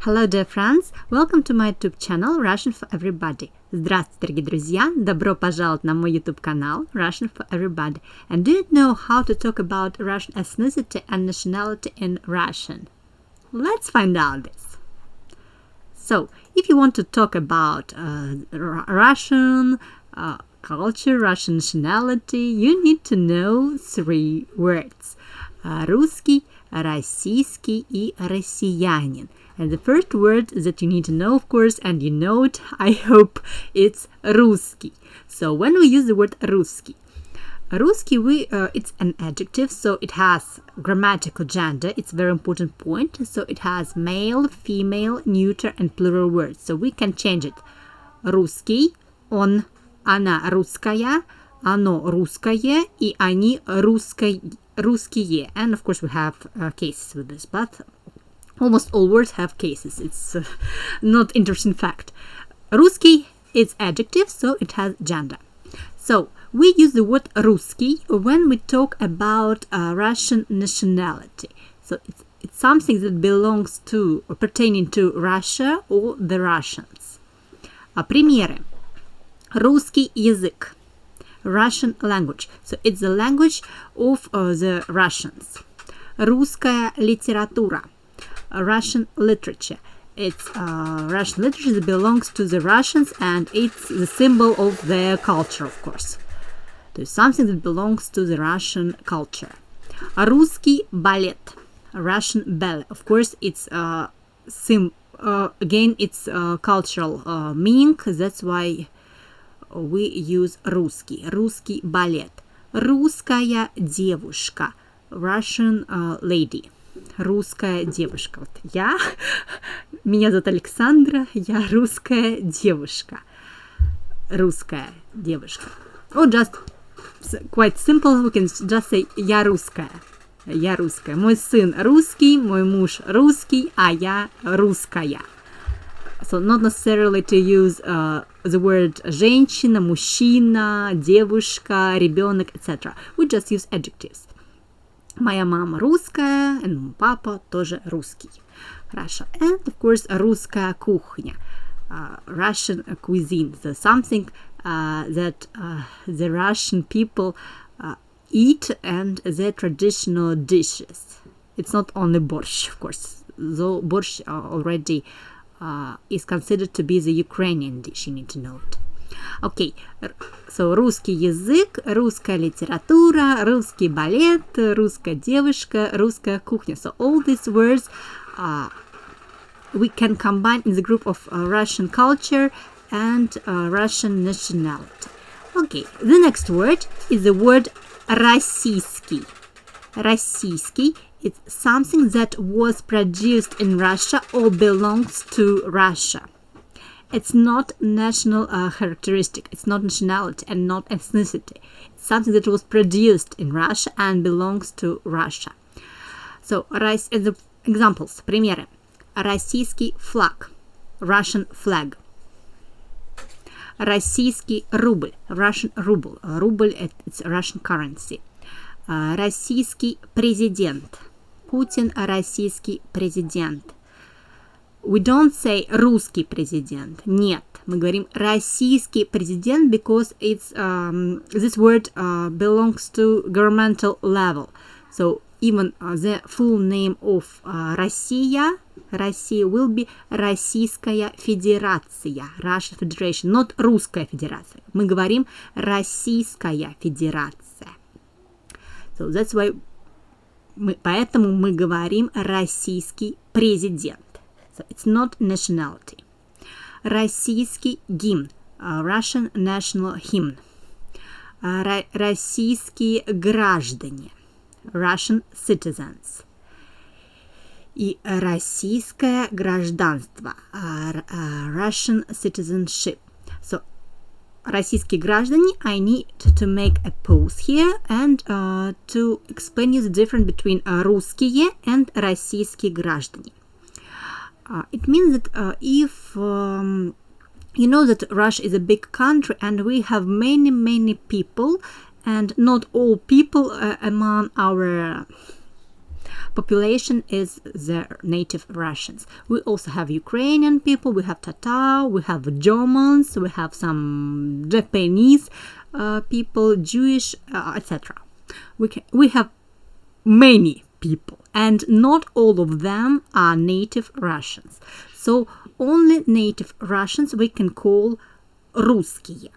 Hello, dear friends! Welcome to my YouTube channel Russian for Everybody. Здравствуйте, дорогие друзья! Добро пожаловать на мой YouTube канал Russian for Everybody. And do you know how to talk about Russian ethnicity and nationality in Russian? Let's find out this. So, if you want to talk about Russian culture, Russian nationality, you need to know three words. РУССКИЙ, РОССИЙСКИЙ и РОССИЯНИН. And the first word that you need to know, of course, and you know it, I hope, it's РУССКИЙ. So when we use the word РУССКИЙ, it's an adjective, so it has grammatical gender. It's a very important point. So it has male, female, neuter, and plural words. So we can change it. РУССКИЙ, он, она русская, оно русское, и они русские. And of course we have cases with this, but almost all words have cases. It's not interesting fact. РУССКИЙ is adjective, so it has gender. So we use the word РУССКИЙ when we talk about Russian nationality. So it's something that belongs to or pertaining to Russia or the Russians. Примеры. Русский язык. Russian language. So it's the language of the Russians. Русская литература. Russian literature. It's Russian literature that belongs to the Russians, and it's the symbol of their culture, of course. There's something that belongs to the Russian culture. Русский балет. Russian ballet. Of course, it's again, it's cultural meaning. That's why we use русский. Русский балет. Русская девушка. Russian lady. Русская девушка. Вот меня зовут Александра, я русская девушка. Русская девушка. Or just quite simple, we can just say я русская. Я русская. Мой сын русский, мой муж русский, а я русская. So not necessarily to use the word женщина, мужчина, девушка, ребенок, etc. We just use adjectives. Моя мама русская, and мой папа тоже русский. Хорошо. And of course, русская кухня. Russian cuisine. So something that the Russian people eat and their traditional dishes. It's not only борщ, of course. Though борщ already is considered to be the Ukrainian dish, you need to know it. Okay, so русский язык, русская литература, русский балет, русская девушка, русская кухня. So all these words we can combine in the group of Russian culture and Russian nationality. Okay, the next word is the word российский. Российский. It's something that was produced in Russia or belongs to Russia. It's not national characteristic, it's not nationality and not ethnicity. It's something that was produced in Russia and belongs to Russia. So, the examples, примеры. Российский флаг, Russian flag. Российский рубль, Russian ruble. Ruble, it's Russian currency. Российский президент. Putin, российский президент. We don't say русский президент. Нет, мы говорим российский президент because it's this word belongs to governmental level. So even the full name of Россия will be Российская Федерация, Russian Federation, not Русская Федерация. Мы говорим Российская Федерация. So that's why поэтому мы говорим российский президент. So it's not nationality. Российский гимн, Russian national hymn. Российские граждане, Russian citizens. И российское гражданство, Russian citizenship. So российские граждане, I need to make a pause here and to explain you the difference between русские and российские граждане. It means that if you know that Russia is a big country and we have many people, and not all people among our population is the native Russians. We also have Ukrainian people, we have Tatar, we have Germans, we have some Japanese people, Jewish, etc. We have many people, and not all of them are native Russians. So only native Russians we can call РУССКИЙ.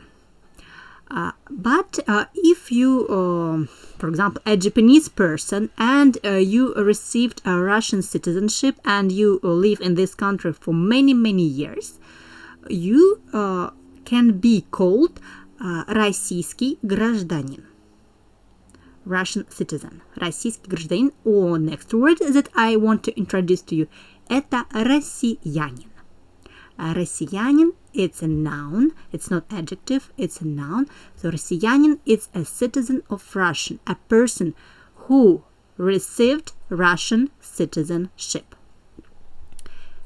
But if you, for example, a Japanese person and you received a Russian citizenship and you live in this country for many, many years, you can be called российский гражданин. Russian citizen. Российский гражданин. Or next word that I want to introduce to you. Это россиянин. Россиянин, it's a noun. It's not adjective, it's a noun. So россиянин is a citizen of Russian, a person who received Russian citizenship.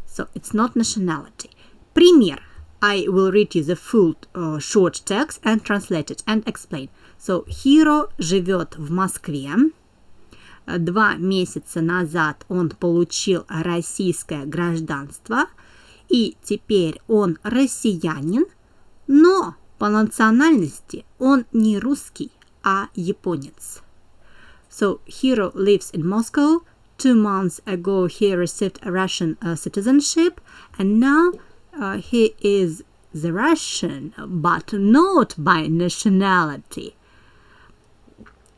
So it's not nationality. Пример. I will read you the full short text and translate it and explain. So, Hiro живет в Москве. 2 месяца назад он получил российское гражданство. И теперь он россиянин, но по национальности он не русский, а японец. So, Hiro lives in Moscow. 2 months ago he received a Russian citizenship, and now he is the Russian, but not by nationality.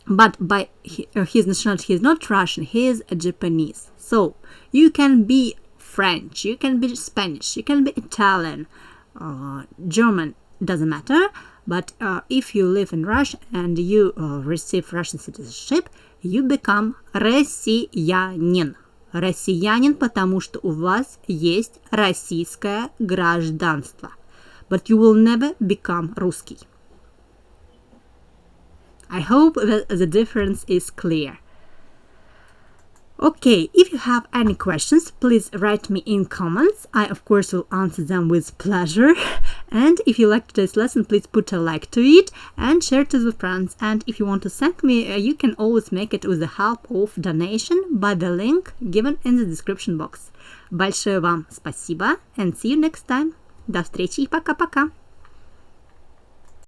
But by his nationality, he is not Russian, he is a Japanese. So, you can be French, you can be Spanish, you can be Italian, German, doesn't matter. But if you live in Russia and you receive Russian citizenship, you become россиянин. Россиянин, потому что у вас есть российское гражданство. But you will never become русский. I hope that the difference is clear. Okay, if you have any questions, please write me in comments. I, of course, will answer them with pleasure. And if you like today's lesson, please put a like to it and share it with friends. And if you want to thank me, you can always make it with the help of donation by the link given in the description box. Большое вам спасибо and see you next time. До встречи и пока-пока.